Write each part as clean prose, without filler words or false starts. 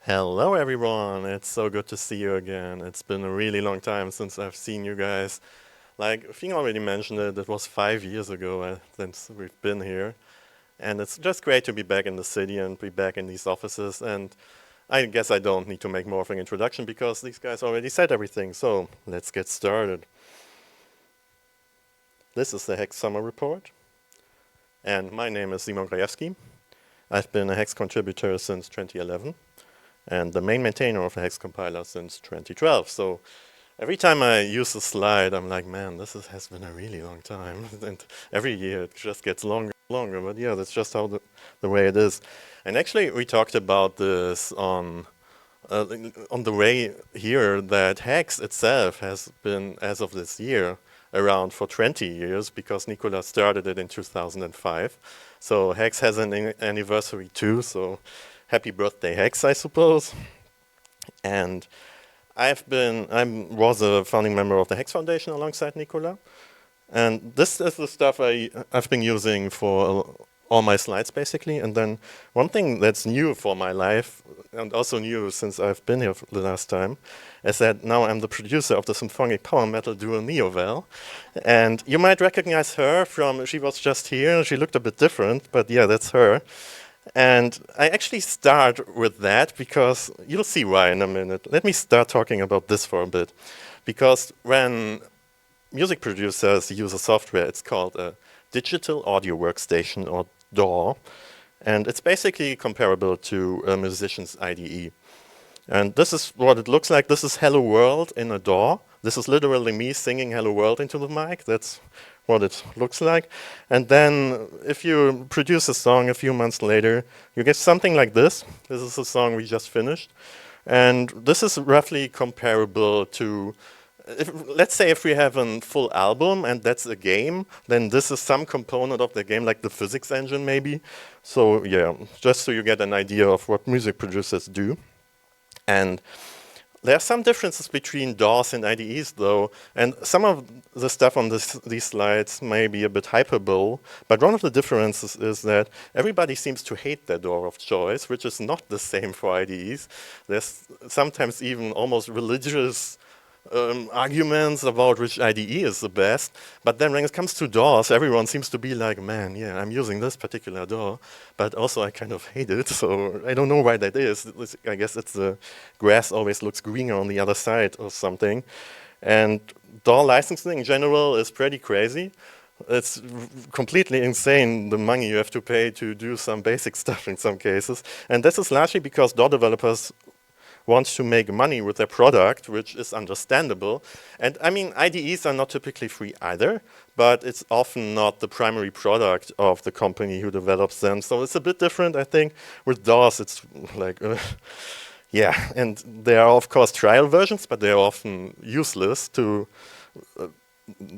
Hello everyone, it's so good to see you again. It's been a really long time since I've seen you guys. Like, Fing already mentioned it, it was 5 years ago since we've been here. And it's just great to be back in the city and be back in these offices. And I guess I don't need to make more of an introduction because these guys already said everything. So let's get started. This is the Haxe Summer Report. And my name is Krajewski. I've been a Haxe contributor since 2011. And the main maintainer of the Haxe compiler since 2012. So every time I use a slide, I'm like, man, has been a really long time. And every year it just gets longer and longer. But yeah, that's just how the way it is. And actually, we talked about this on the way here that Haxe itself has been, as of this year, around for 20 years because Nicola started it in 2005. So Haxe has an anniversary too. So happy birthday, Haxe, I suppose. And I was a founding member of the Haxe Foundation alongside Nicola. And this is the stuff I've been using for all my slides, basically. And then one thing that's new for my life, and also new since I've been here for the last time, is that now I'm the producer of the symphonic power metal duo Neovel. And you might recognize her she was just here. She looked a bit different, but yeah, that's her. And I actually start with that because you'll see why in a minute. Let me start talking about this for a bit. Because when music producers use a software, it's called a digital audio workstation, or DAW. And it's basically comparable to a musician's IDE. And this is what it looks like. This is Hello World in a DAW. This is literally me singing Hello World into the mic. That's what it looks like. And then if you produce a song a few months later, you get something like this. This is a song we just finished. And this is roughly comparable to, let's say if we have a full album and that's a game, then this is some component of the game, like the physics engine maybe. So yeah, just so you get an idea of what music producers do. And there are some differences between DAWs and IDEs, though, and some of the stuff on these slides may be a bit hyperbole, but one of the differences is that everybody seems to hate their DAW of choice, which is not the same for IDEs. There's sometimes even almost religious arguments about which IDE is the best, but then when it comes to DAWs, everyone seems to be like, man, yeah, I'm using this particular DAW, but also I kind of hate it, so I don't know why that is. I guess it's the grass always looks greener on the other side or something. And DAW licensing in general is pretty crazy. It's completely insane, the money you have to pay to do some basic stuff in some cases. And this is largely because DAW developers want to make money with their product, which is understandable. And I mean, IDEs are not typically free either, but it's often not the primary product of the company who develops them. So it's a bit different, I think. With DAWs, it's like, yeah, and there are of course trial versions, but they're often useless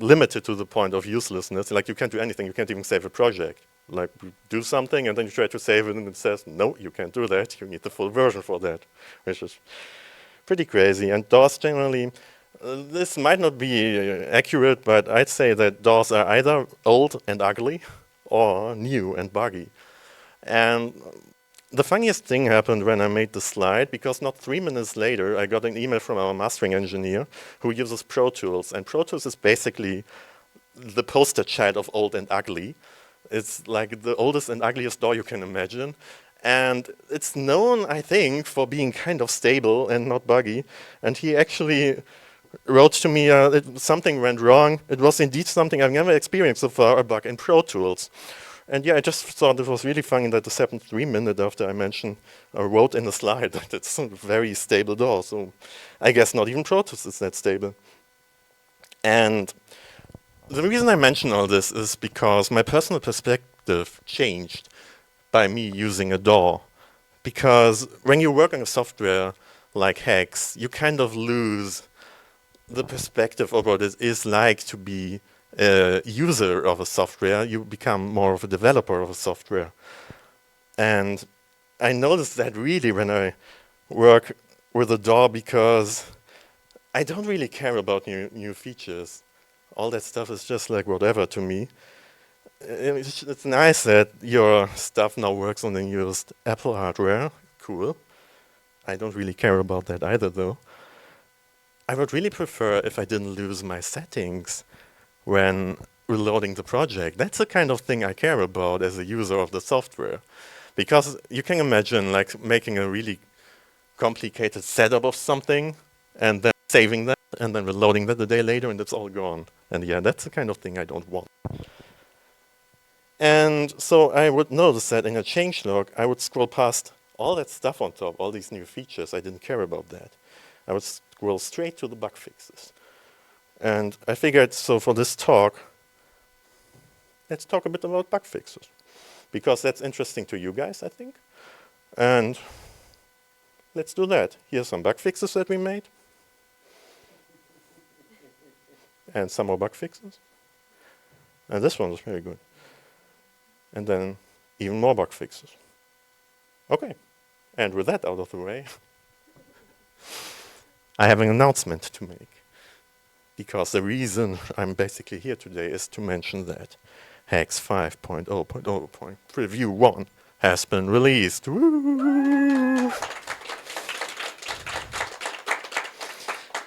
limited to the point of uselessness. Like you can't do anything, you can't even save a project. Like you do something and then you try to save it and it says, no, you can't do that, you need the full version for that, which is pretty crazy. And DAWs generally, this might not be accurate, but I'd say that DAWs are either old and ugly or new and buggy. And the funniest thing happened when I made the slide, because not 3 minutes later, I got an email from our mastering engineer who uses Pro Tools. And Pro Tools is basically the poster child of old and ugly. It's like the oldest and ugliest DAW you can imagine. And it's known, I think, for being kind of stable and not buggy. And he actually wrote to me, something went wrong. It was indeed something I've never experienced so far, a bug in Pro Tools. And yeah, I just thought it was really funny that this happened 3 minutes after I mentioned or wrote in the slide that it's a very stable DAW. So I guess not even Pro Tools is that stable. And the reason I mention all this is because my personal perspective changed by me using a DAW. Because when you work on a software like Haxe, you kind of lose the perspective of what it is like to be a user of a software. You become more of a developer of a software. And I noticed that really when I work with a DAW, because I don't really care about new features. All that stuff is just like whatever to me. It's nice that your stuff now works on the newest Apple hardware. Cool. I don't really care about that either, though. I would really prefer if I didn't lose my settings when reloading the project. That's the kind of thing I care about as a user of the software. Because you can imagine like making a really complicated setup of something and then saving that and then reloading that a day later and it's all gone. And yeah, that's the kind of thing I don't want. And so I would notice that in a changelog, I would scroll past all that stuff on top, all these new features. I didn't care about that. I would scroll straight to the bug fixes. And I figured, so for this talk, let's talk a bit about bug fixes. Because that's interesting to you guys, I think. And let's do that. Here's some bug fixes that we made. And some more bug fixes. And this one was very good. And then even more bug fixes. Okay. And with that out of the way, I have an announcement to make. Because the reason I'm basically here today is to mention that Haxe 5.0.0. Preview 1 has been released. Woo!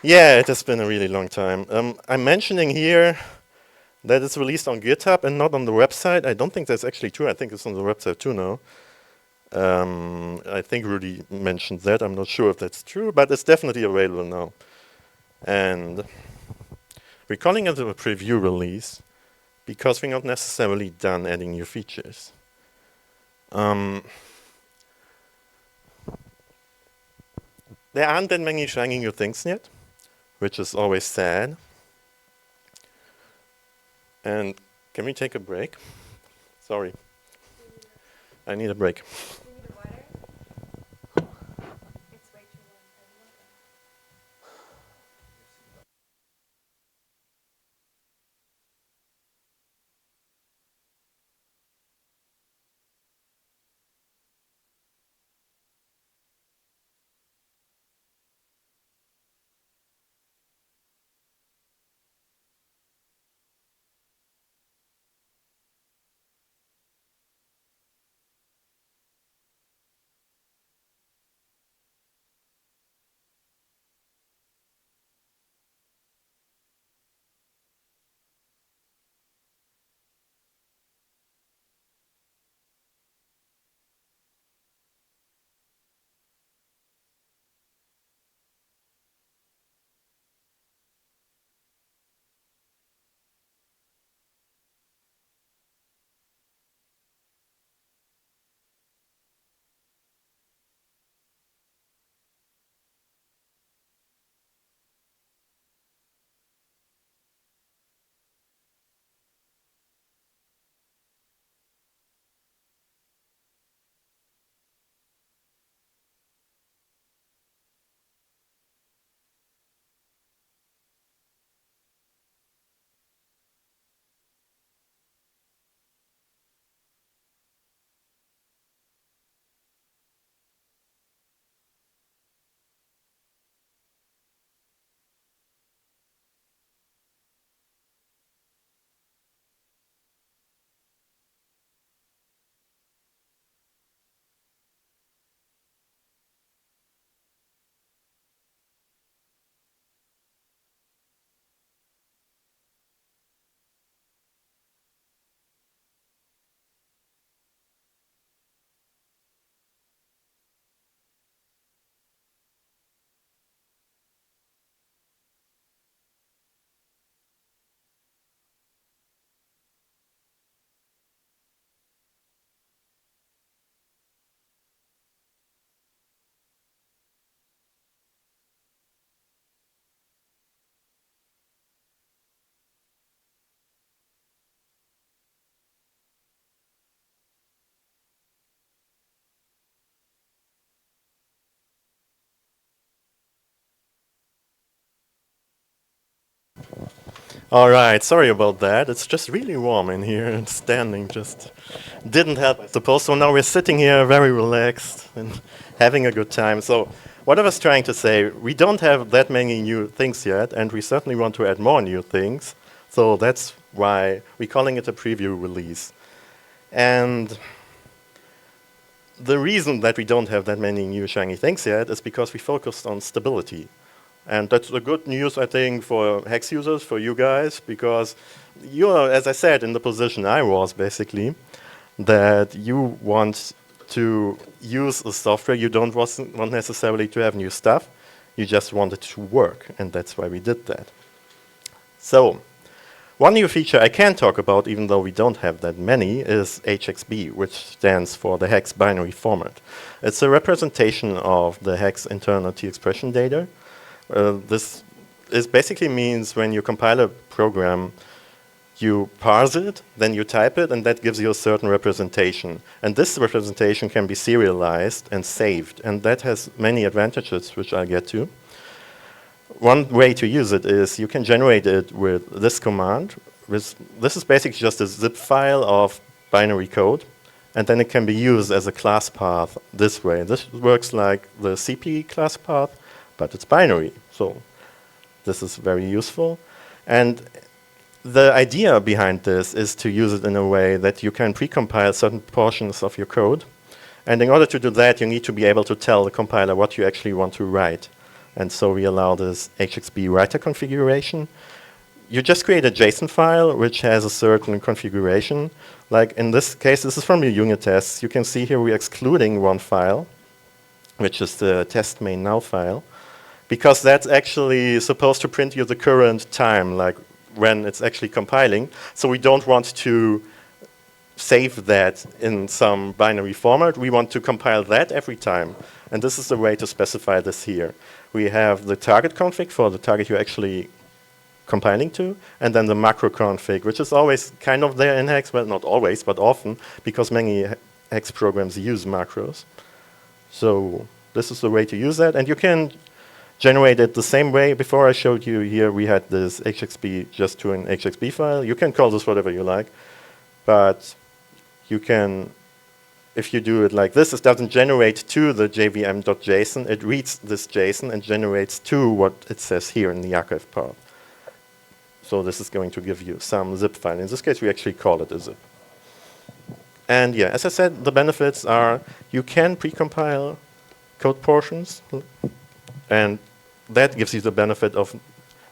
Yeah, it has been a really long time. I'm mentioning here that it's released on GitHub and not on the website. I don't think that's actually true. I think it's on the website too now. I think Rudy mentioned that. I'm not sure if that's true, but it's definitely available now. And we're calling it a preview release because we're not necessarily done adding new features. There aren't that many shiny new things yet, which is always sad. And can we take a break? Sorry. I need a break. You need a water? It's way too warm. All right, sorry about that. It's just really warm in here and standing just didn't help, I suppose. So now we're sitting here very relaxed and having a good time. So what I was trying to say, we don't have that many new things yet, and we certainly want to add more new things. So that's why we're calling it a preview release. And the reason that we don't have that many new shiny things yet is because we focused on stability. And that's the good news, I think, for Haxe users, for you guys, because you're, as I said, in the position I was, basically, that you want to use the software. You don't want necessarily to have new stuff. You just want it to work, and that's why we did that. So, one new feature I can talk about, even though we don't have that many, is HXB, which stands for the Haxe binary format. It's a representation of the Haxe internal T-expression data. This basically means when you compile a program, you parse it, then you type it, and that gives you a certain representation. And this representation can be serialized and saved, and that has many advantages, which I'll get to. One way to use it is you can generate it with this command. This is basically just a zip file of binary code, and then it can be used as a class path this way. This works like the CP class path, but it's binary, so this is very useful. And the idea behind this is to use it in a way that you can precompile certain portions of your code, and in order to do that, you need to be able to tell the compiler what you actually want to write. And so we allow this HXB writer configuration. You just create a JSON file which has a certain configuration. Like in this case, this is from the unit tests. You can see here we're excluding one file, which is the test main now file, because that's actually supposed to print you the current time, like when it's actually compiling. So we don't want to save that in some binary format. We want to compile that every time. And this is the way to specify this here. We have the target config for the target you're actually compiling to, and then the macro config, which is always kind of there in Haxe. Well, not always, but often, because many Haxe programs use macros. So this is the way to use that. And you can generate it the same way. Before I showed you here, we had this HXB just to an HXB file. You can call this whatever you like, but you can, if you do it like this, it doesn't generate to the jvm.json. It reads this JSON and generates to what it says here in the archive path. So this is going to give you some zip file. In this case, we actually call it a zip. And yeah, as I said, the benefits are you can precompile code portions, and that gives you the benefit of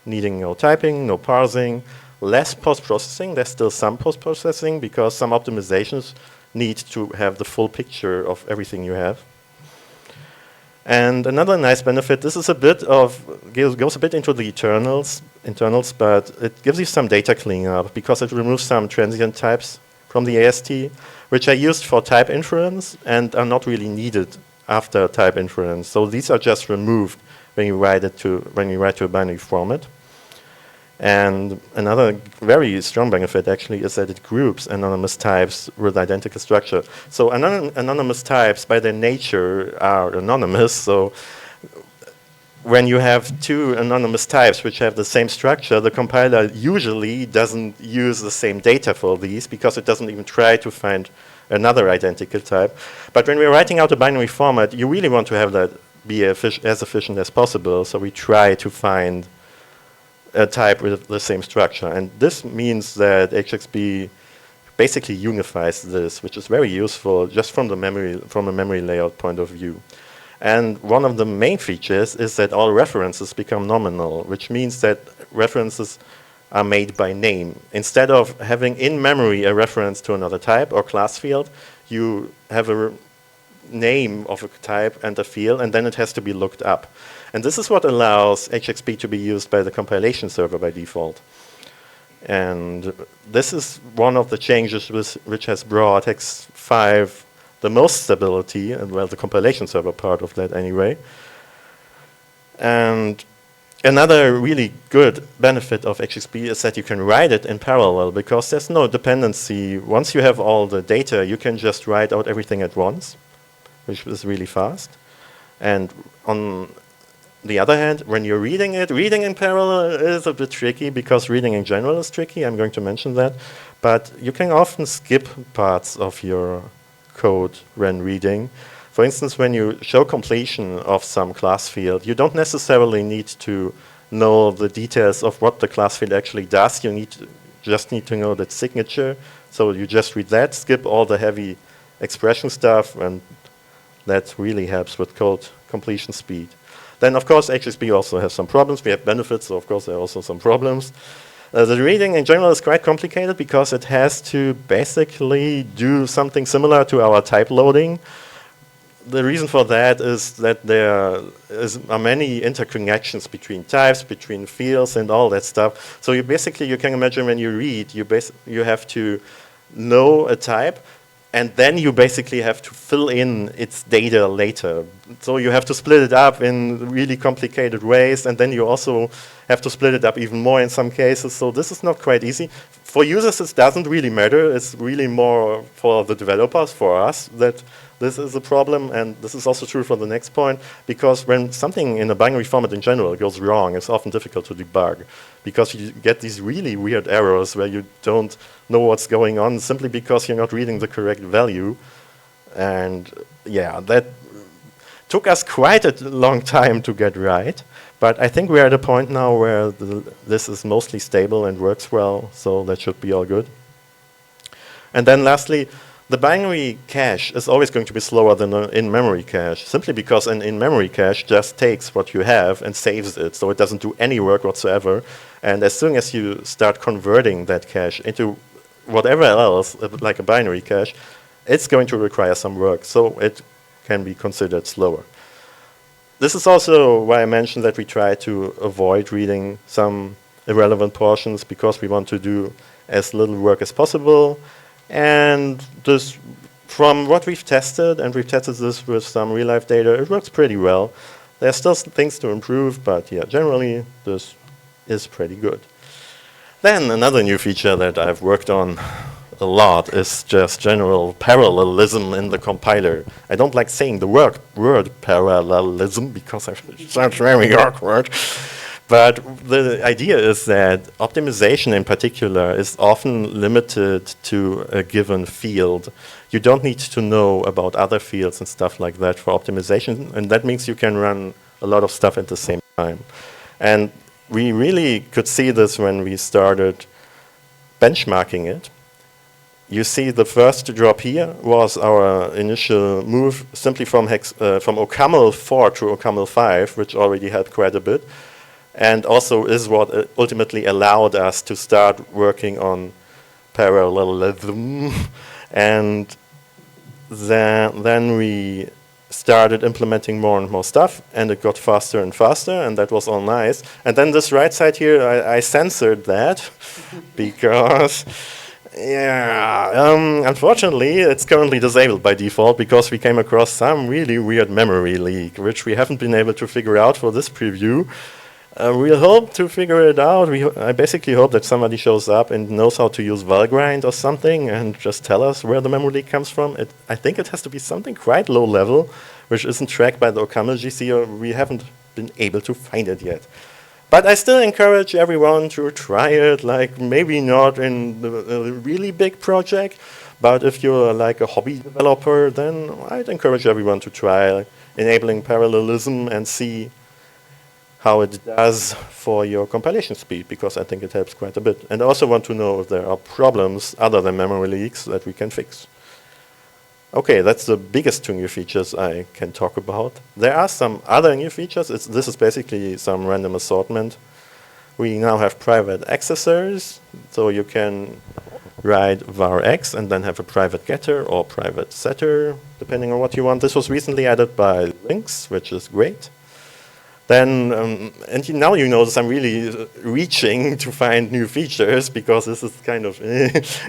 needing no typing, no parsing, less post-processing. There's still some post-processing because some optimizations need to have the full picture of everything you have. And another nice benefit, this is a bit of, goes a bit into the internals, but it gives you some data cleanup because it removes some transient types from the AST, which are used for type inference and are not really needed after type inference. So these are just removed when you write to a binary format. And another very strong benefit actually is that it groups anonymous types with identical structure. So anonymous types by their nature are anonymous. So when you have two anonymous types which have the same structure, the compiler usually doesn't use the same data for these because it doesn't even try to find another identical type. But when we're writing out a binary format, you really want to have that be as efficient as possible. So we try to find a type with the same structure. And this means that HXB basically unifies this, which is very useful just from a memory layout point of view. And one of the main features is that all references become nominal, which means that references are made by name. Instead of having in memory a reference to another type or class field, you have a name of a type and a field, and then it has to be looked up. And this is what allows HXB to be used by the compilation server by default. And this is one of the changes which has brought Haxe 5 the most stability, and well, the compilation server part of that anyway. And another really good benefit of HXB is that you can write it in parallel because there's no dependency. Once you have all the data, you can just write out everything at once, which is really fast. And on the other hand, when you're reading it, reading in parallel is a bit tricky because reading in general is tricky. I'm going to mention that. But you can often skip parts of your code when reading. For instance, when you show completion of some class field, you don't necessarily need to know the details of what the class field actually does. You just need to know that signature. So you just read that, skip all the heavy expression stuff, and That really helps with code completion speed. Then, of course, HSP also has some problems. We have benefits, so of course there are also some problems. The reading in general is quite complicated because it has to basically do something similar to our type loading. The reason for that is that there are many interconnections between types, between fields, and all that stuff. So you can imagine when you read, you have to know a type, and then you basically have to fill in its data later. So you have to split it up in really complicated ways, and then you also have to split it up even more in some cases. So this is not quite easy. For users, it doesn't really matter. It's really more for the developers, for us, that this is a problem. And this is also true for the next point, because when something in a binary format in general goes wrong, it's often difficult to debug, because you get these really weird errors where you don't know what's going on simply because you're not reading the correct value. And yeah, that took us quite a long time to get right. But I think we're at a point now where this is mostly stable and works well, so that should be all good. And then lastly, the binary cache is always going to be slower than an in-memory cache, simply because an in-memory cache just takes what you have and saves it, so it doesn't do any work whatsoever. And as soon as you start converting that cache into whatever else, like a binary cache, it's going to require some work, so it can be considered slower. This is also why I mentioned that we try to avoid reading some irrelevant portions, because we want to do as little work as possible. And this, from what we've tested, and we've tested this with some real-life data, it works pretty well. There are still things to improve, but yeah, generally this is pretty good. Then another new feature that I've worked on a lot is just general parallelism in the compiler. I don't like saying the word parallelism because it sounds very awkward. But the idea is that optimization in particular is often limited to a given field. You don't need to know about other fields and stuff like that for optimization, and that means you can run a lot of stuff at the same time. And we really could see this when we started benchmarking it. You see the first drop here was our initial move simply from OCaml 4 to OCaml 5, which already helped quite a bit, and also is what ultimately allowed us to start working on parallelism. And then we started implementing more and more stuff, and it got faster and faster, and that was all nice. And then this right side here, I censored that because yeah, unfortunately, it's currently disabled by default because we came across some really weird memory leak, which we haven't been able to figure out for this preview. We'll hope to figure it out. I basically hope that somebody shows up and knows how to use valgrind or something and just tell us where the memory leak comes from. I think it has to be something quite low level, which isn't tracked by the OCaml GC, or we haven't been able to find it yet. But I still encourage everyone to try it, like maybe not in a really big project, but if you're like a hobby developer, then I'd encourage everyone to try enabling parallelism and see how it does for your compilation speed, because I think it helps quite a bit. And I also want to know if there are problems other than memory leaks that we can fix. Okay, that's the biggest two new features I can talk about. There are some other new features. This is basically some random assortment. We now have private accessors, so you can write varx and then have a private getter or private setter, depending on what you want. This was recently added by Lynx, which is great. Then, now you notice I'm really reaching to find new features, because this is kind of,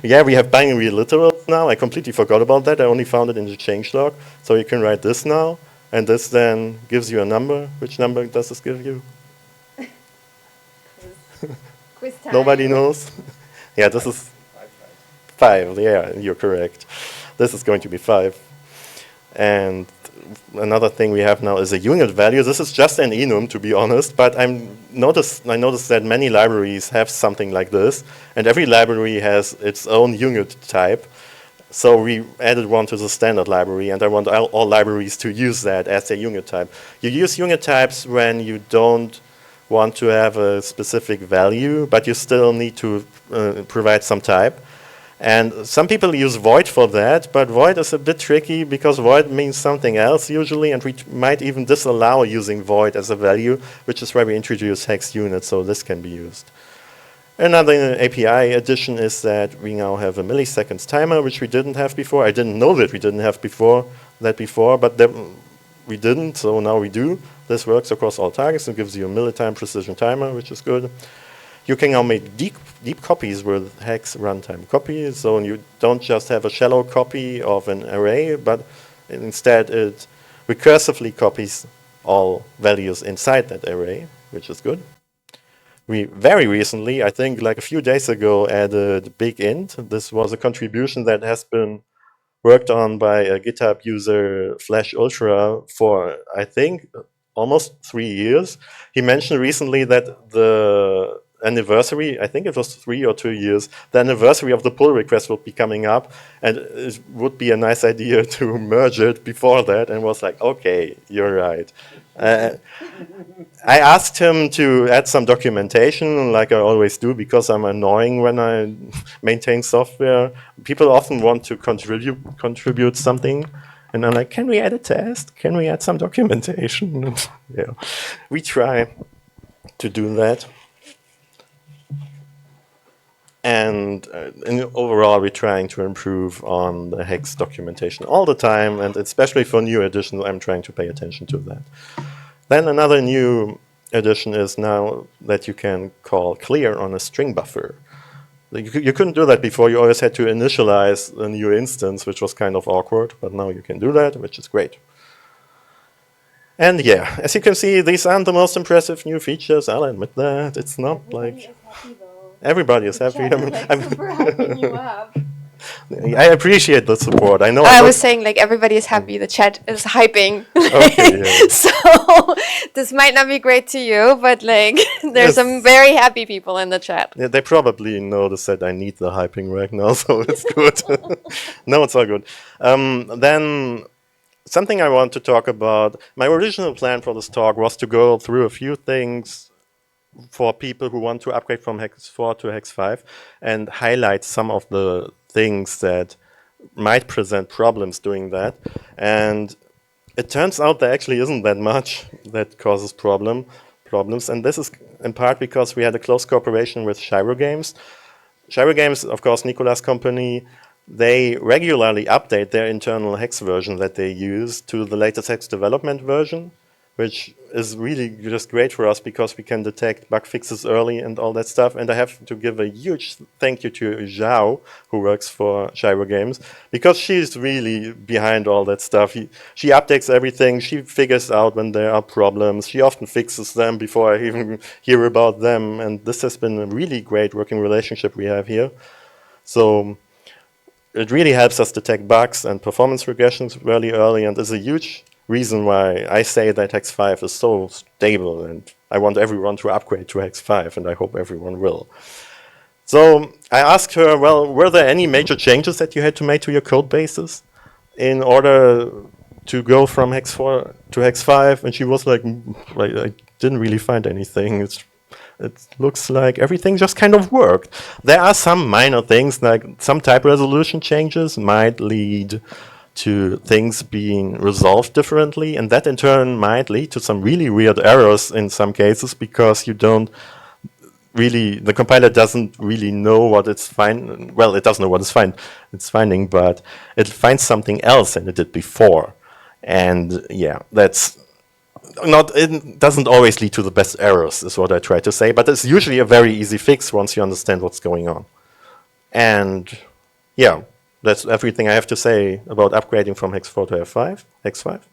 yeah, we have binary literals now. I completely forgot about that. I only found it in the changelog. So you can write this now, and this then gives you a number. Which number does this give you? Quiz time. Nobody knows? Yeah, this is 5. Yeah, you're correct. This is going to be 5. And another thing we have now is a unit value. This is just an enum, to be honest, but I noticed that many libraries have something like this, and every library has its own unit type. So we added one to the standard library, and I want all libraries to use that as a unit type. You use unit types when you don't want to have a specific value, but you still need to provide some type. And some people use void for that, but void is a bit tricky because void means something else usually, and we might even disallow using void as a value, which is why we introduce hex units, so this can be used. Another API addition is that we now have a milliseconds timer, which we didn't have before. I didn't know that we didn't have before, but we didn't, so now we do. This works across all targets and gives you a millitime precision timer, which is good. You can now make deep copies with hex runtime copy, so you don't just have a shallow copy of an array, but instead it recursively copies all values inside that array, which is good. We very recently, I think like a few days ago, added big int. This was a contribution that has been worked on by a GitHub user, Flash Ultra, for I think almost 3 years. He mentioned recently that the anniversary, I think it was 3 or 2 years, the anniversary of the pull request would be coming up, and it would be a nice idea to merge it before that, and was like, okay, you're right. I asked him to add some documentation, like I always do, because I'm annoying when I maintain software. People often want to contribute something, and I'm like, can we add a test? Can we add some documentation? Yeah, we try to do that. And overall, we're trying to improve on the hex documentation all the time, and especially for new editions, I'm trying to pay attention to that. Then another new addition is now that you can call clear on a string buffer. You couldn't do that before. You always had to initialize a new instance, which was kind of awkward, but now you can do that, which is great. And yeah, as you can see, these aren't the most impressive new features. I'll admit that. It's not like... Everybody is happy. I'm super happy you up. I appreciate the support. I know. I was saying, like, everybody is happy. The chat is hyping. Okay, yeah. So this might not be great to you, but like, there's some very happy people in the chat. Yeah, they probably noticed that I need the hyping right now, so it's good. No, it's all good. Then something I want to talk about. My original plan for this talk was to go through a few things for people who want to upgrade from Hex 4 to Hex 5 and highlight some of the things that might present problems doing that. And it turns out there actually isn't that much that causes problems. And this is in part because we had a close cooperation with Shiro Games. Shiro Games, of course, Nicolas' company, they regularly update their internal Hex version that they use to the latest Hex development version, which is really just great for us because we can detect bug fixes early and all that stuff. And I have to give a huge thank you to Zhao, who works for Shiro Games, because she's really behind all that stuff. She updates everything. She figures out when there are problems. She often fixes them before I even hear about them. And this has been a really great working relationship we have here. So it really helps us detect bugs and performance regressions really early, and is a huge reason why I say that Hex 5 is so stable, and I want everyone to upgrade to Hex 5, and I hope everyone will. So I asked her, well, were there any major changes that you had to make to your code bases in order to go from Hex 4 to Hex 5? And she was like, I didn't really find anything. It looks like everything just kind of worked. There are some minor things, like some type resolution changes might lead to things being resolved differently, and that in turn might lead to some really weird errors in some cases because you don't really, the compiler doesn't really know what it's finding. Well, it does know what it's finding, but it finds something else than it did before. And yeah, that's not, it doesn't always lead to the best errors, is what I try to say, but it's usually a very easy fix once you understand what's going on. And yeah, that's everything I have to say about upgrading from Hex 4 to Hex 5.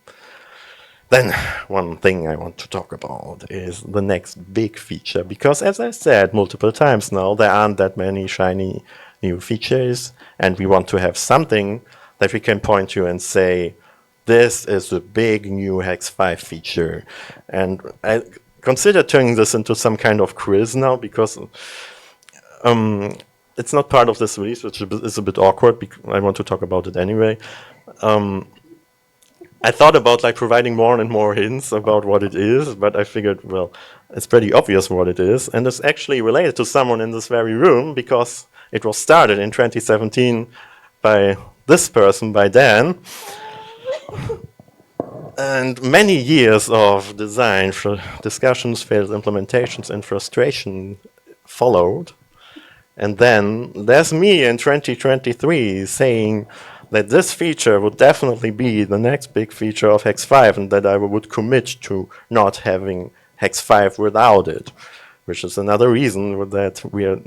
Then one thing I want to talk about is the next big feature, because as I said multiple times now, there aren't that many shiny new features, and we want to have something that we can point to and say, this is a big new Hex 5 feature. And I consider turning this into some kind of quiz now, because it's not part of this release, which is a bit awkward. I want to talk about it anyway. I thought about like providing more and more hints about what it is, but I figured, well, it's pretty obvious what it is, and it's actually related to someone in this very room, because It was started in 2017 by this person, by Dan. And many years of design, discussions, failed implementations, and frustration followed. And then there's me in 2023 saying that this feature would definitely be the next big feature of Hex 5 and that I would commit to not having Hex 5 without it, which is another reason that we are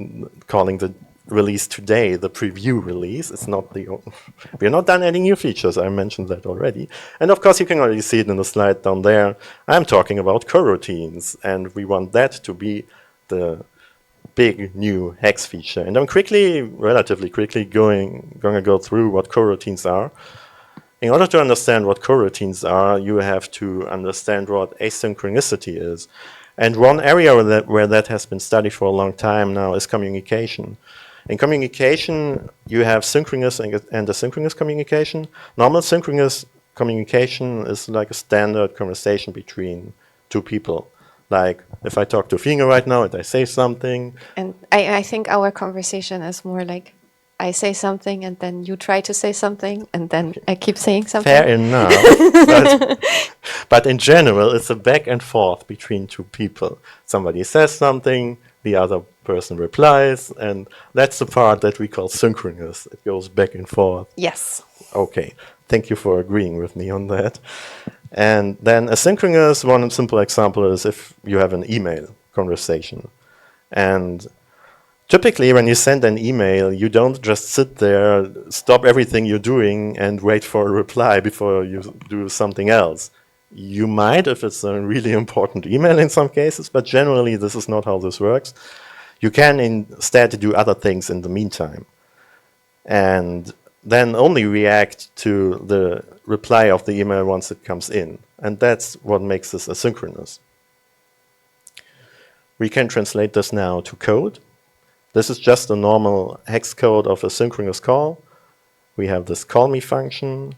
calling the release today the preview release. It's not the we are not done adding new features. I mentioned that already. And of course, you can already see it in the slide down there. I'm talking about coroutines, and we want that to be the big new Hex feature. And I'm relatively quickly going to go through what coroutines are. In order to understand what coroutines are, you have to understand what asynchronicity is. And one area where that has been studied for a long time now is communication. In communication, you have synchronous and asynchronous communication. Normal synchronous communication is like a standard conversation between two people. Like if I talk to Finger right now and I say something. And I think our conversation is more like I say something and then you try to say something and then I keep saying something. Fair enough. But in general, it's a back and forth between two people. Somebody says something, the other person replies, and that's the part that we call synchronous. It goes back and forth. Yes. Okay. Thank you for agreeing with me on that. And then asynchronous, one simple example is if you have an email conversation. And typically, when you send an email, you don't just sit there, stop everything you're doing, and wait for a reply before you do something else. You might, if it's a really important email in some cases, but generally this is not how this works. You can instead do other things in the meantime, and then only react to the reply of the email once it comes in. And that's what makes this asynchronous. We can translate this now to code. This is just a normal hex code of a synchronous call. We have this call me function.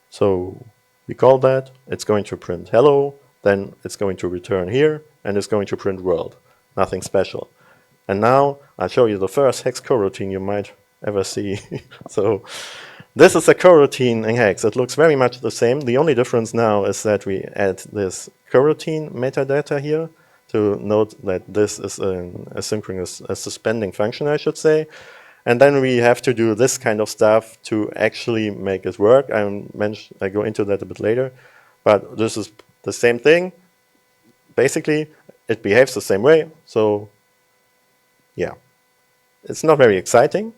So we call that. It's going to print hello. Then it's going to return here. And it's going to print world. Nothing special. And now I'll show you the first hex coroutine you might ever see. So this is a coroutine in Hex. It looks very much the same. The only difference now is that we add this coroutine metadata here to note that this is an asynchronous suspending function, I should say. And then we have to do this kind of stuff to actually make it work. I go into that a bit later. But this is the same thing. Basically, it behaves the same way. So, yeah. It's not very exciting.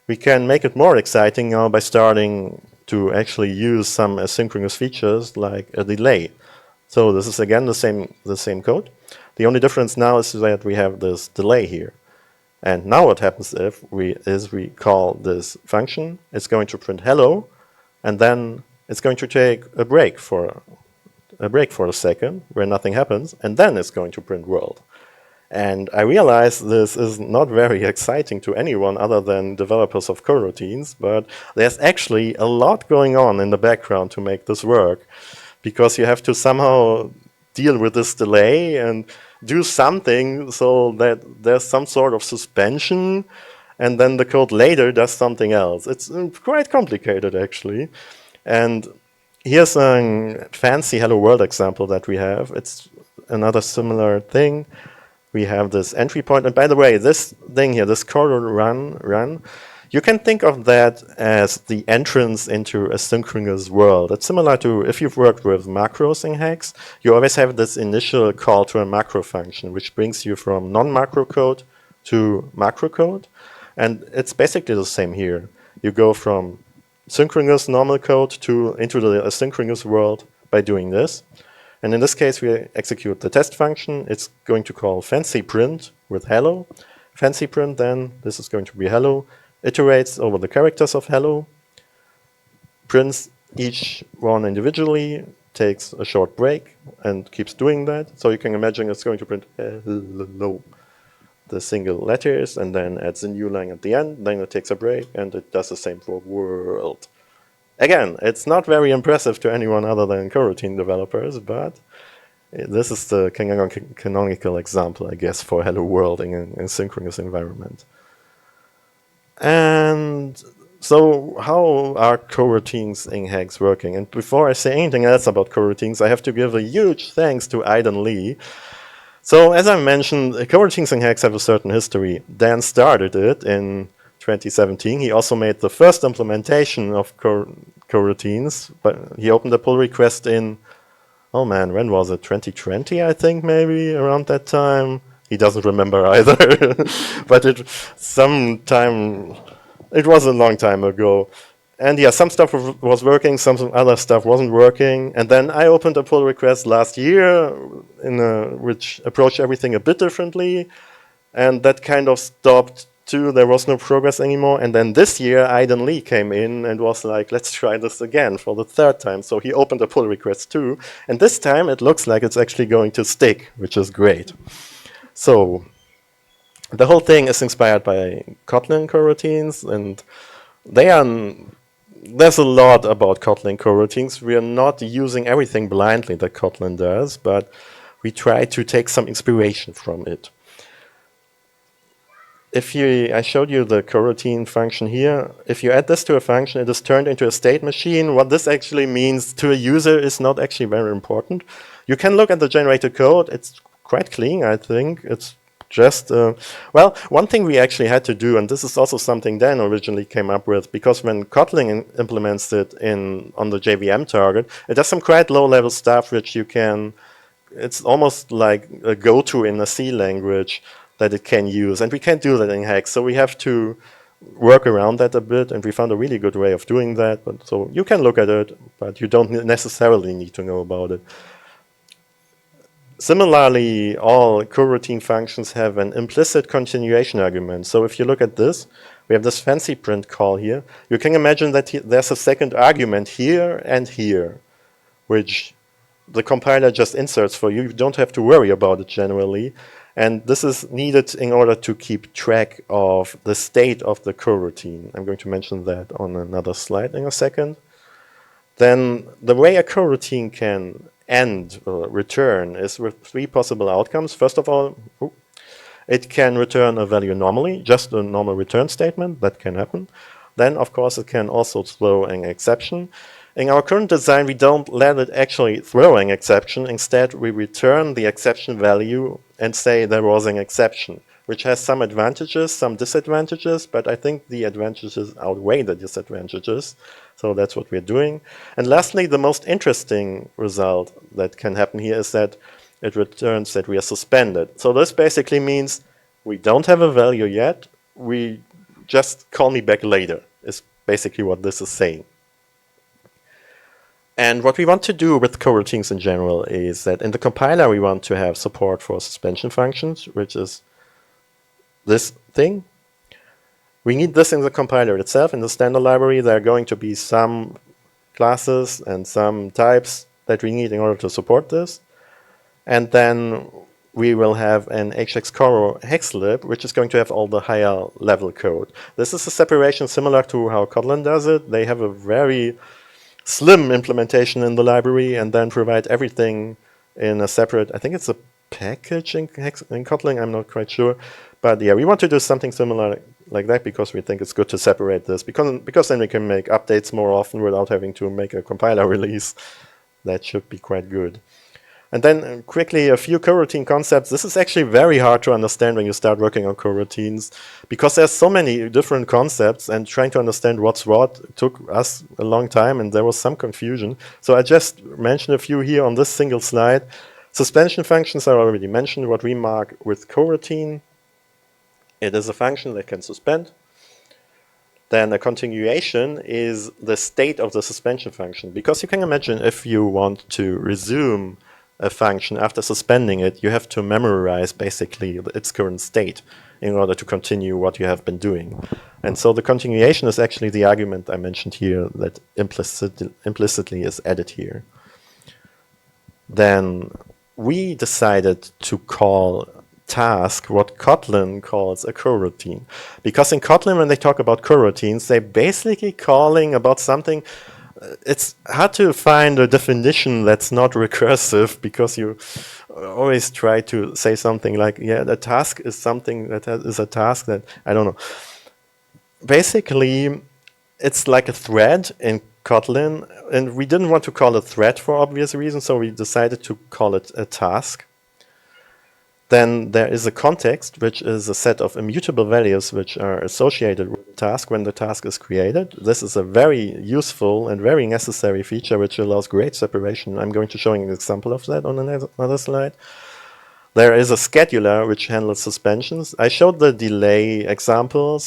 We can make it more exciting now by starting to actually use some asynchronous features like a delay. So this is again the same code. The only difference now is that we have this delay here. And now what happens if we call this function, it's going to print hello, and then it's going to take a break for a second where nothing happens, and then it's going to print world. And I realize this is not very exciting to anyone other than developers of coroutines, but there's actually a lot going on in the background to make this work, because you have to somehow deal with this delay and do something so that there's some sort of suspension, and then the code later does something else. It's quite complicated, actually. And here's a fancy Hello World example that we have. It's another similar thing. We have this entry point. And by the way, this thing here, this coro run, you can think of that as the entrance into a synchronous world. It's similar to if you've worked with macros in Hex, you always have this initial call to a macro function, which brings you from non-macro code to macro code. And it's basically the same here. You go from synchronous normal code into the asynchronous world by doing this. And in this case, we execute the test function. It's going to call fancy print with hello. Fancy print, then this is going to be hello. Iterates over the characters of hello. Prints each one individually, takes a short break, and keeps doing that. So you can imagine it's going to print hello, the single letters, and then adds a new line at the end. Then it takes a break, and it does the same for world. Again, it's not very impressive to anyone other than coroutine developers, but this is the canonical example, I guess, for Hello World in a synchronous environment. And so how are coroutines in Haxe working? And before I say anything else about coroutines, I have to give a huge thanks to Aidan Lee. So as I mentioned, coroutines in Haxe have a certain history. Dan started it in 2017. He also made the first implementation of coroutines, but he opened a pull request in, oh man, when was it? 2020, I think, maybe around that time. He doesn't remember either, but it was a long time ago. And yeah, some stuff was working, some other stuff wasn't working. And then I opened a pull request last year which approached everything a bit differently. And that kind of stopped too. There was no progress anymore. And then this year, Aidan Lee came in and was like, let's try this again for the third time. So he opened a pull request too. And this time it looks like it's actually going to stick, which is great. So the whole thing is inspired by Kotlin coroutines, and there's a lot about Kotlin coroutines. We are not using everything blindly that Kotlin does, but we try to take some inspiration from it. I showed you the coroutine function here. If you add this to a function, it is turned into a state machine. What this actually means to a user is not actually very important. You can look at the generated code. It's quite clean, I think. It's just, well, one thing we actually had to do, and this is also something Dan originally came up with, because when Kotlin implements it on the JVM target, it does some quite low-level stuff which it's almost like a go-to in a C language that it can use, and we can't do that in Haxe, so we have to work around that a bit, and we found a really good way of doing that. But so you can look at it, but you don't necessarily need to know about it. Similarly, all coroutine functions have an implicit continuation argument. So if you look at this, we have this fancy print call here. You can imagine that there's a second argument here and here, which the compiler just inserts for you. You don't have to worry about it generally. And this is needed in order to keep track of the state of the coroutine. I'm going to mention that on another slide in a second. Then the way a coroutine can end or return is with three possible outcomes. First of all, it can return a value normally, just a normal return statement. That can happen. Then, of course, it can also throw an exception. In our current design, we don't let it actually throw an exception. Instead, we return the exception value and say there was an exception, which has some advantages, some disadvantages, but I think the advantages outweigh the disadvantages. So that's what we're doing. And lastly, the most interesting result that can happen here is that it returns that we are suspended. So this basically means we don't have a value yet. We just call me back later, is basically what this is saying. And what we want to do with coroutines in general is that in the compiler we want to have support for suspension functions, which is this thing. We need this in the compiler itself. In the standard library, there are going to be some classes and some types that we need in order to support this. And then we will have an hxcoro hexlib, which is going to have all the higher level code. This is a separation similar to how Kotlin does it. They have a very slim implementation in the library and then provide everything in a separate, I think it's a package in Kotlin, I'm not quite sure. But yeah, we want to do something similar like that because we think it's good to separate this, because then we can make updates more often without having to make a compiler release. That should be quite good. And then quickly, a few coroutine concepts. This is actually very hard to understand when you start working on coroutines, because there's so many different concepts, and trying to understand what's what took us a long time, and there was some confusion. So I just mentioned a few here on this single slide. Suspension functions are already mentioned. What we mark with coroutine, it is a function that can suspend. Then a continuation is the state of the suspension function, because you can imagine if you want to resume a function after suspending it, you have to memorize basically its current state in order to continue what you have been doing. And so the continuation is actually the argument I mentioned here that implicitly is added here. Then we decided to call task what Kotlin calls a coroutine. Because in Kotlin, when they talk about coroutines, they're basically calling about something. It's hard to find a definition that's not recursive, because you always try to say something like, yeah, the task is something that is a task that, I don't know. basically, it's like a thread in Kotlin, and we didn't want to call it thread for obvious reasons, so we decided to call it a task. Then there is a context, which is a set of immutable values which are associated with the task when the task is created. This is a very useful and very necessary feature which allows great separation. I'm going to show you an example of that on another slide. There is a scheduler which handles suspensions. I showed the delay example,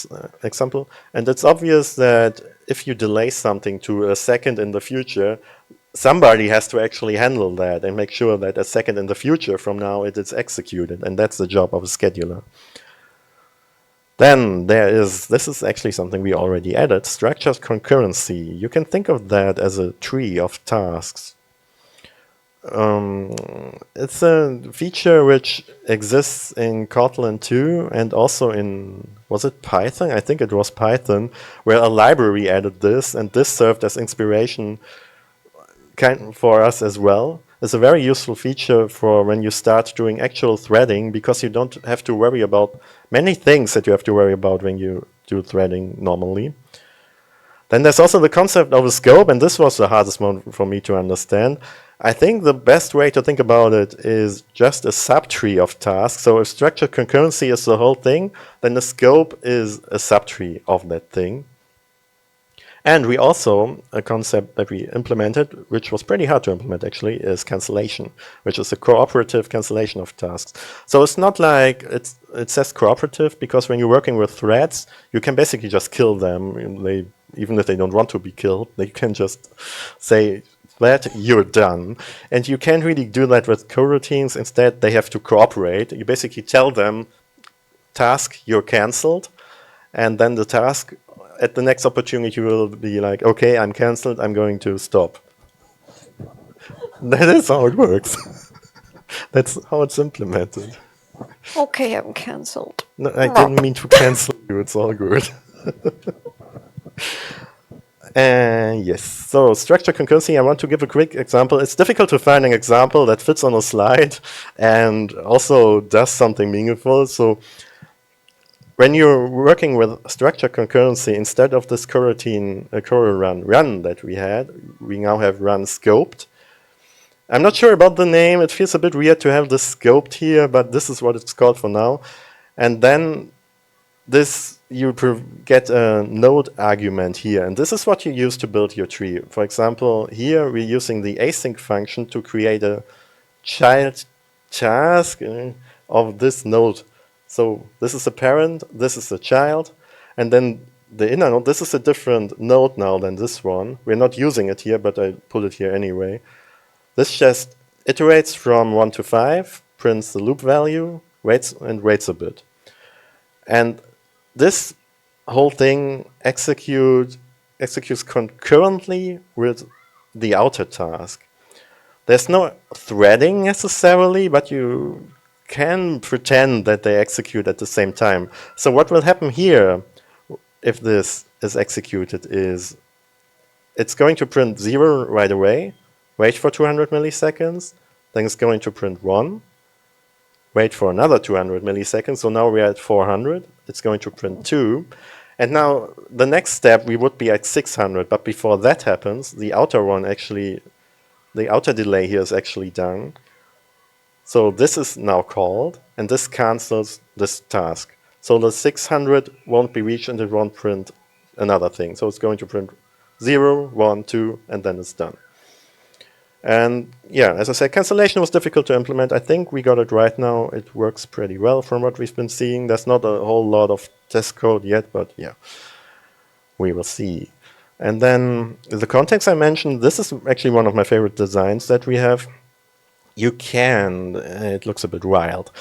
and it's obvious that if you delay something to a second in the future, somebody has to actually handle that and make sure that a second in the future from now it is executed, and that's the job of a scheduler. Then this is actually something we already added, structured concurrency. You can think of that as a tree of tasks. It's a feature which exists in Kotlin 2 and also in, was it Python? I think it was Python, where a library added this, and this served as inspiration for us as well. It's a very useful feature for when you start doing actual threading, because you don't have to worry about many things that you have to worry about when you do threading normally. Then there's also the concept of a scope, and this was the hardest one for me to understand. I think the best way to think about it is just a subtree of tasks. So if structured concurrency is the whole thing, then the scope is a subtree of that thing. And we also, a concept that we implemented, which was pretty hard to implement actually, is cancellation, which is a cooperative cancellation of tasks. So it's not like it says cooperative, because when you're working with threads, you can basically just kill them. Even if they don't want to be killed, they can just say, thread, you're done. And you can't really do that with coroutines. Instead, they have to cooperate. You basically tell them, task, you're cancelled. And then the task, at the next opportunity, will be like, okay, I'm cancelled, I'm going to stop. That is how it works. That's how it's implemented. Okay, I'm cancelled. No, I didn't mean to cancel you, it's all good. Yes, so structure concurrency, I want to give a quick example. It's difficult to find an example that fits on a slide and also does something meaningful. So when you're working with structure concurrency, instead of this coroutine run that we had, we now have run scoped. I'm not sure about the name. It feels a bit weird to have this scoped here, but this is what it's called for now. And then this, you get a node argument here, and this is what you use to build your tree. For example, here we're using the async function to create a child task of this node. So this is a parent, this is a child, and then the inner node, this is a different node now than this one. We're not using it here, but I put it here anyway. This just iterates from 1 to 5, prints the loop value, waits a bit. And this whole thing executes concurrently with the outer task. There's no threading necessarily, but you can pretend that they execute at the same time. So what will happen here, if this is executed, is it's going to print 0 right away, wait for 200 milliseconds, then it's going to print 1, wait for another 200 milliseconds, so now we're at 400, it's going to print 2, and now the next step we would be at 600, but before that happens, the outer delay here is actually done. So this is now called, and this cancels this task. So the 600 won't be reached and it won't print another thing. So it's going to print 0, 1, 2, and then it's done. And yeah, as I said, cancellation was difficult to implement. I think we got it right now. It works pretty well from what we've been seeing. There's not a whole lot of test code yet, but yeah, we will see. And then the context I mentioned, this is actually one of my favorite designs that we have. You can, it looks a bit wild,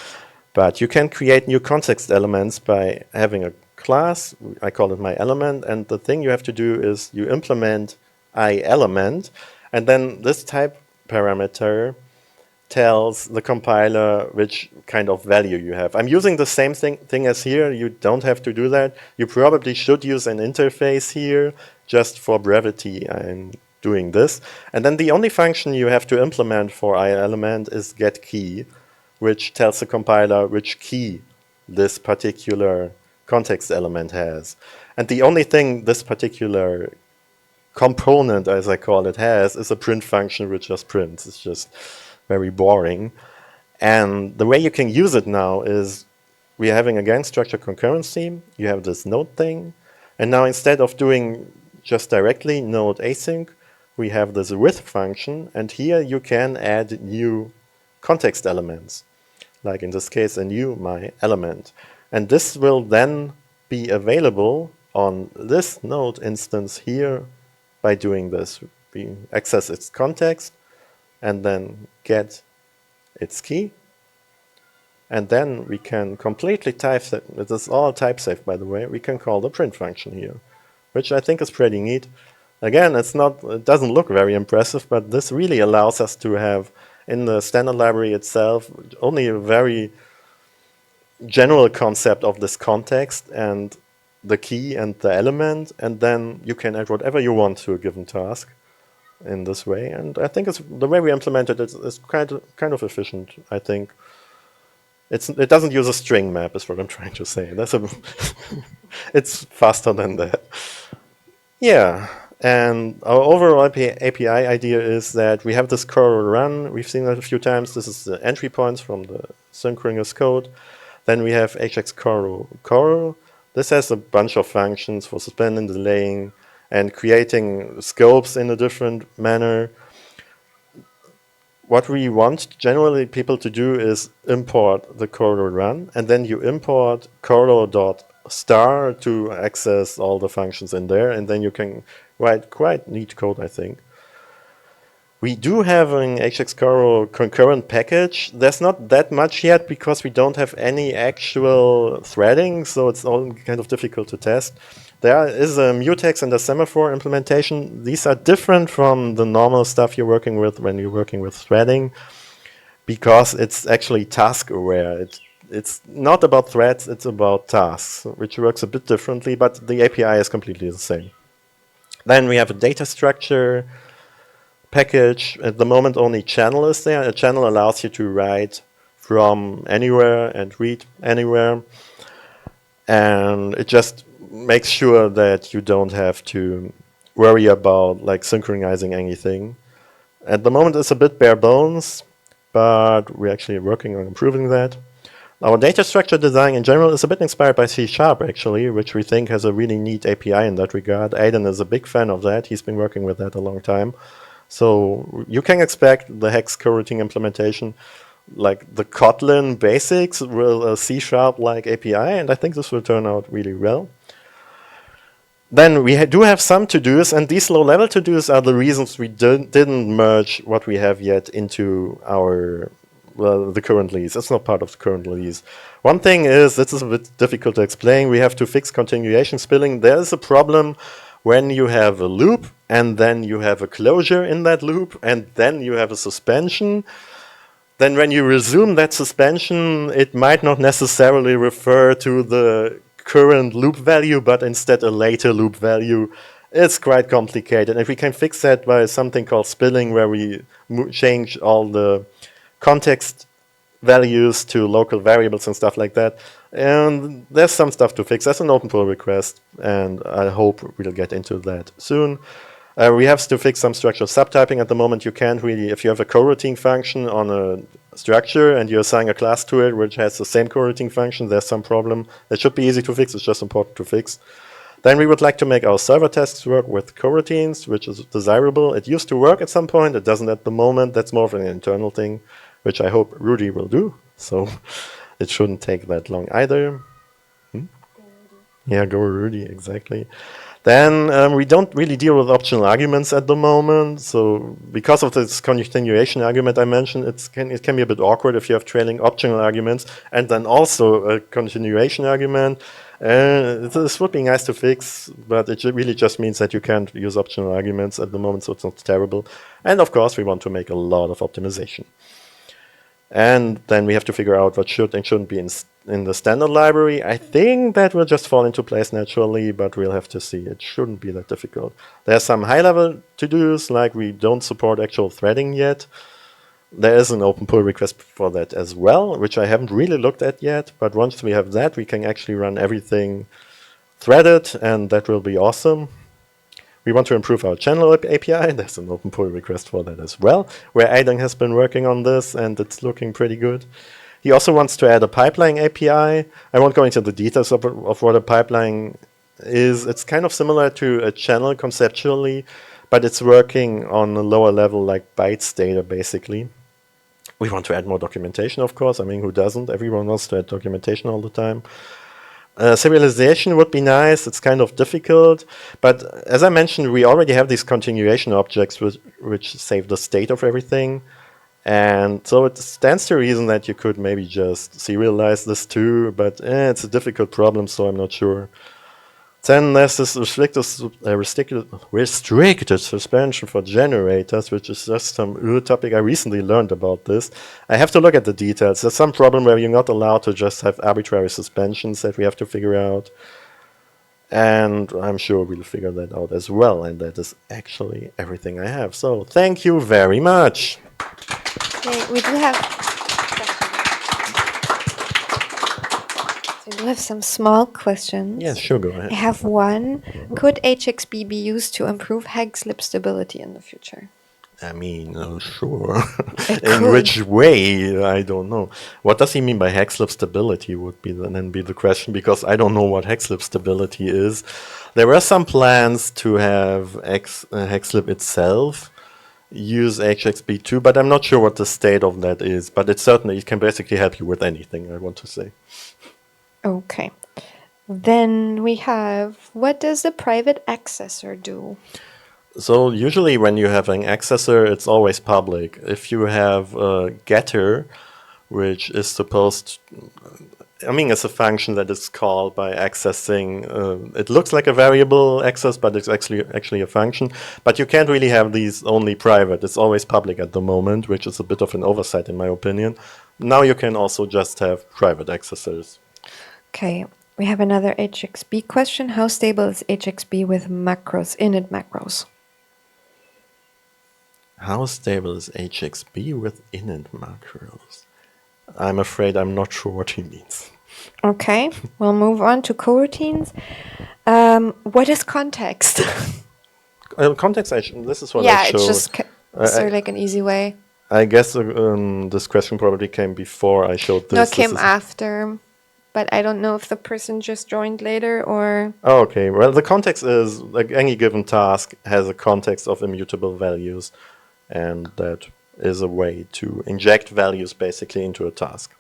but you can create new context elements by having a class. I call it my element, and the thing you have to do is you implement iElement, and then this type parameter tells the compiler which kind of value you have. I'm using the same thing as here. You don't have to do that. You probably should use an interface here. Just for brevity, I'm doing this. And then the only function you have to implement for iElement is getKey, which tells the compiler which key this particular context element has. And the only thing this particular component, as I call it, has is a print function which just prints. It's just very boring. And the way you can use it now is we're having, again, structured concurrency. You have this node thing. And now instead of doing just directly node async, we have this with function. And here you can add new context elements, like in this case, a new my element. And this will then be available on this node instance here by doing this. We access its context and then get its key. And then we can completely type safe. This is all type safe, by the way. We can call the print function here, which I think is pretty neat. Again, it doesn't look very impressive, but this really allows us to have in the standard library itself only a very general concept of this context and the key and the element, and then you can add whatever you want to a given task in this way. And I think the way we implemented it is kind of efficient, I think. It doesn't use a string map, is what I'm trying to say. It's faster than that. Yeah, and our overall API idea is that we have this curl run. We've seen that a few times. This is the entry points from the synchronous code. Then we have hx curl. This has a bunch of functions for suspending, delaying, and creating scopes in a different manner. What we want generally people to do is import the curl run, and then you import curl.star to access all the functions in there, and then you can write quite neat code, I think. We do have an hx concurrent package. There's not that much yet because we don't have any actual threading, so it's all kind of difficult to test. There is a mutex and a semaphore implementation. These are different from the normal stuff you're working with when you're working with threading, because it's actually task aware. It's not about threads, it's about tasks, which works a bit differently, but the API is completely the same. Then we have a data structure package. At the moment only channel is there. A channel allows you to write from anywhere and read anywhere. And it just makes sure that you don't have to worry about like synchronizing anything. At the moment it's a bit bare bones, but we're actually working on improving that. Our data structure design in general is a bit inspired by C# actually, which we think has a really neat API in that regard. Aiden is a big fan of that. He's been working with that a long time. So you can expect the Haxe coroutine implementation, like the Kotlin basics, will a C# like API, and I think this will turn out really well. Then we do have some to-dos, and these low-level to-dos are the reasons we didn't merge what we have yet into our the current release. It's not part of the current release. One thing is, this is a bit difficult to explain, we have to fix continuation spilling. There is a problem when you have a loop, and then you have a closure in that loop, and then you have a suspension. Then when you resume that suspension, it might not necessarily refer to the current loop value, but instead a later loop value. It's quite complicated. If we can fix that by something called spilling, where we change all the context values to local variables and stuff like that, and there's some stuff to fix. That's an open pull request, and I hope we'll get into that soon. We have to fix some structural subtyping. At the moment, you can't really, if you have a coroutine function on a structure and you assign a class to it which has the same coroutine function, there's some problem. That should be easy to fix, it's just important to fix. Then we would like to make our server tests work with coroutines, which is desirable. It used to work at some point, it doesn't at the moment. That's more of an internal thing, which I hope Rudy will do. So it shouldn't take that long either. Yeah, go Rudy, exactly. Then we don't really deal with optional arguments at the moment. So because of this continuation argument I mentioned, it can be a bit awkward if you have trailing optional arguments and then also a continuation argument. This would be nice to fix, but it really just means that you can't use optional arguments at the moment, so it's not terrible. And of course, we want to make a lot of optimization. And then we have to figure out what should and shouldn't be in the standard library. I think that will just fall into place naturally, but we'll have to see. It shouldn't be that difficult. There's some high-level to-dos, like we don't support actual threading yet, There is an open pull request for that as well, which I haven't really looked at yet. But once we have that, we can actually run everything threaded, and that will be awesome. We want to improve our channel API. There's an open pull request for that as well, where Aidan has been working on this, and it's looking pretty good. He also wants to add a pipeline API. I won't go into the details of what a pipeline is. It's kind of similar to a channel conceptually, but it's working on a lower level like bytes data, basically. We want to add more documentation, of course. I mean, who doesn't? Everyone wants to add documentation all the time. Serialization would be nice. It's kind of difficult. But as I mentioned, we already have these continuation objects which save the state of everything. And so it stands to reason that you could maybe just serialize this too, but it's a difficult problem, so I'm not sure. Then there's this restricted suspension for generators, which is just some topic I recently learned about this. I have to look at the details. There's some problem where you're not allowed to just have arbitrary suspensions that we have to figure out. And I'm sure we'll figure that out as well. And that is actually everything I have. So thank you very much. Okay, we do have some small questions. Yes, sure, go ahead. I have one. Could HXB be used to improve Haxe lib stability in the future? I mean, sure. In which way? I don't know. What does he mean by Haxe lib stability would be then be the question, because I don't know what Haxe lib stability is. There were some plans to have Haxe lib itself use HXB2, but I'm not sure what the state of that is. But it can basically help you with anything, I want to say. Okay. Then we have, what does the private accessor do? So usually when you have an accessor, it's always public. If you have a getter, which is supposed, it's a function that is called by accessing. It looks like a variable access, but it's actually a function. But you can't really have these only private. It's always public at the moment, which is a bit of an oversight in my opinion. Now you can also just have private accessors. Okay, we have another HXB question. How stable is HXB with macros, init macros? How stable is HXB with init macros? I'm afraid I'm not sure what he means. Okay, we'll move on to coroutines. What is context? Context, this is what I showed. It's just, is there like an easy way? I guess this question probably came before I showed this. No, it came after, but I don't know if the person just joined later or... Oh, okay, well, the context is, like any given task has a context of immutable values, and that is a way to inject values basically into a task.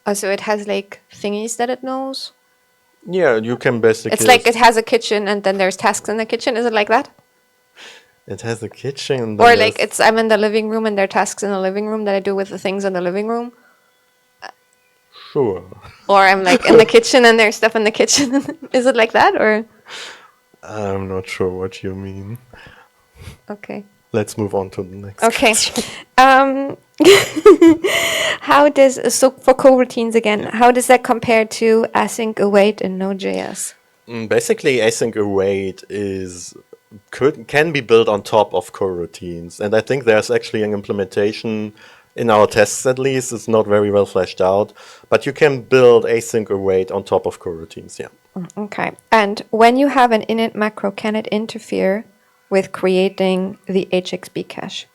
Oh, so it has like thingies that it knows? Yeah, you can basically... It's like it has a kitchen and then there's tasks in the kitchen. Is it like that? It has a kitchen and or like I'm in the living room and there are tasks in the living room that I do with the things in the living room? Sure. Or I'm like in the kitchen and there's stuff in the kitchen. Is it like that or? I'm not sure what you mean. Okay. Let's move on to the next. Okay. So for coroutines again, how does that compare to async await in Node.js? Basically, async await can be built on top of coroutines, and I think there's actually an implementation in our tests at least. It's not very well fleshed out, but you can build async await on top of coroutines. Yeah. Okay. And when you have an init macro, can it interfere with creating the HXB cache?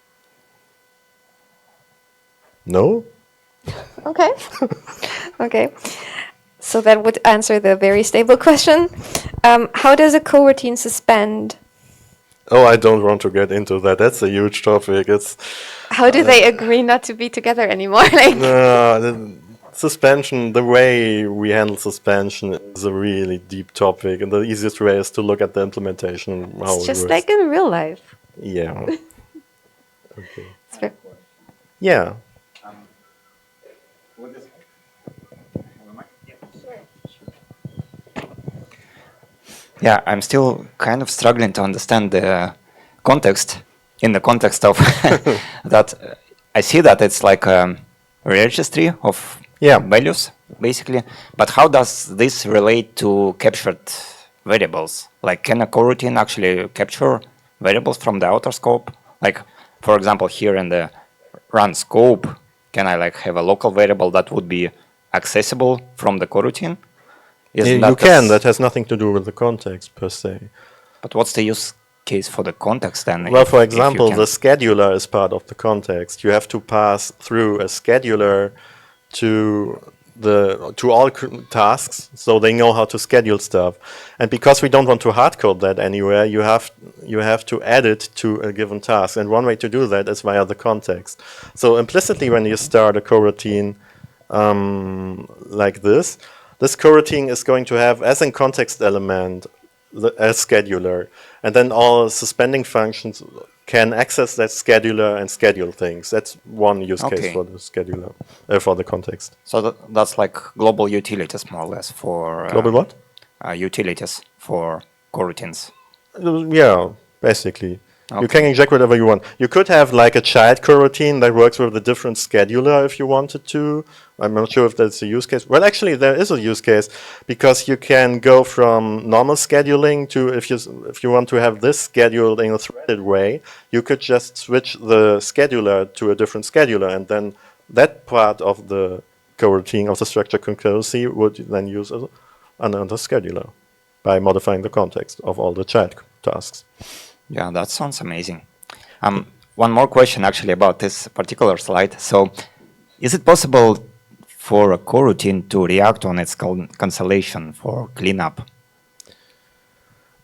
No. Okay. Okay. So that would answer the very stable question. How does a coroutine suspend? Oh, I don't want to get into that. That's a huge topic. How do they agree not to be together anymore? The suspension, the way we handle suspension is a really deep topic, and the easiest way is to look at the implementation. It's just like in real life. Yeah. Okay. Yeah. Yeah, I'm still kind of struggling to understand the context in the context of that. I see that it's like a registry of values, basically. But how does this relate to captured variables? Like, can a coroutine actually capture variables from the outer scope? Like, for example, here in the run scope, can I like have a local variable that would be accessible from the coroutine? You can. That has nothing to do with the context per se. But what's the use case for the context then? Well, for example, the scheduler is part of the context. You have to pass through a scheduler to all tasks, so they know how to schedule stuff. And because we don't want to hardcode that anywhere, you have to add it to a given task. And one way to do that is via the context. So implicitly, when you start a coroutine like this coroutine is going to have as a context element a scheduler, and then all suspending functions can access that scheduler and schedule things. That's one use case for the scheduler, for the context. So that's like global utilities, more or less, for... global what? Utilities for coroutines. Yeah, basically. Okay. You can inject whatever you want. You could have like a child coroutine that works with a different scheduler if you wanted to. I'm not sure if that's a use case. Well, actually, there is a use case because you can go from normal scheduling to if you want to have this scheduled in a threaded way, you could just switch the scheduler to a different scheduler, and then that part of the coroutine of the structure concurrency would then use another scheduler by modifying the context of all the child tasks. Yeah, that sounds amazing. One more question actually about this particular slide. So, is it possible for a coroutine to react on its cancellation for cleanup?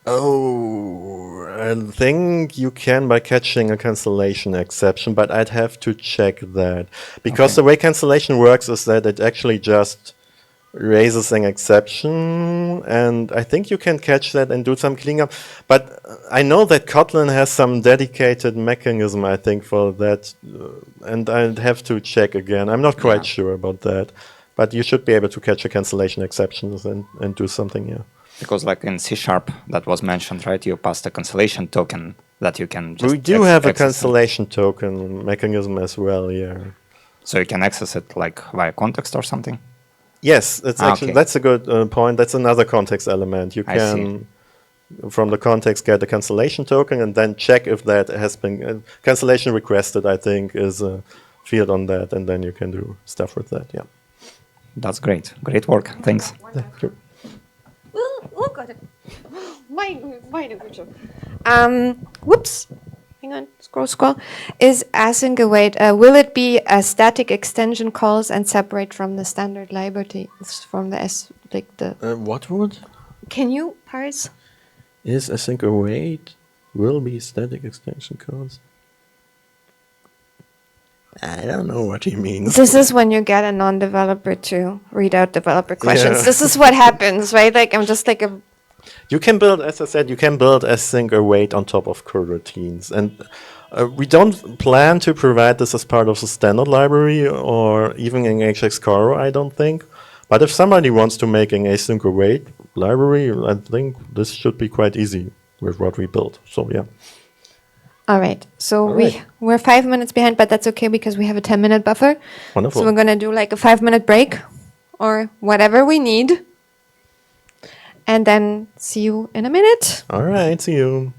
Oh, I think you can by catching a cancellation exception, but I'd have to check that. Because the way cancellation works is that it actually just raises an exception, and I think you can catch that and do some cleanup. But I know that Kotlin has some dedicated mechanism, I think, for that, and I'd have to check again. I'm not quite sure about that, but you should be able to catch a cancellation exceptions and do something, yeah. Because like in C# that was mentioned, right? You passed a cancellation token that you can just We do have a cancellation token mechanism as well, yeah. So you can access it like via context or something? Yes, it's actually that's a good point. That's another context element. You can, from the context, get a cancellation token and then check if that has been cancellation requested. I think is a field on that, and then you can do stuff with that. Yeah, that's great. Great work. Thanks. Thank you. Oh God! Whoops. Hang on, scroll. Is async await? Will it be a static extension calls and separate from the standard library from the what would? Can you parse? Is async await will be static extension calls? I don't know what he means. This is when you get a non-developer to read out developer questions. Yeah. This is what happens, right? Like I'm just like a. You can build, as I said, you can build async await on top of coroutines, and we don't plan to provide this as part of the standard library or even in HXCoro, I don't think. But if somebody wants to make an async await library, I think this should be quite easy with what we built. So yeah. All right. So we're 5 minutes behind, but that's okay because we have a 10-minute buffer. Wonderful. So we're gonna do like a 5-minute break, or whatever we need. And then see you in a minute. All right, see you.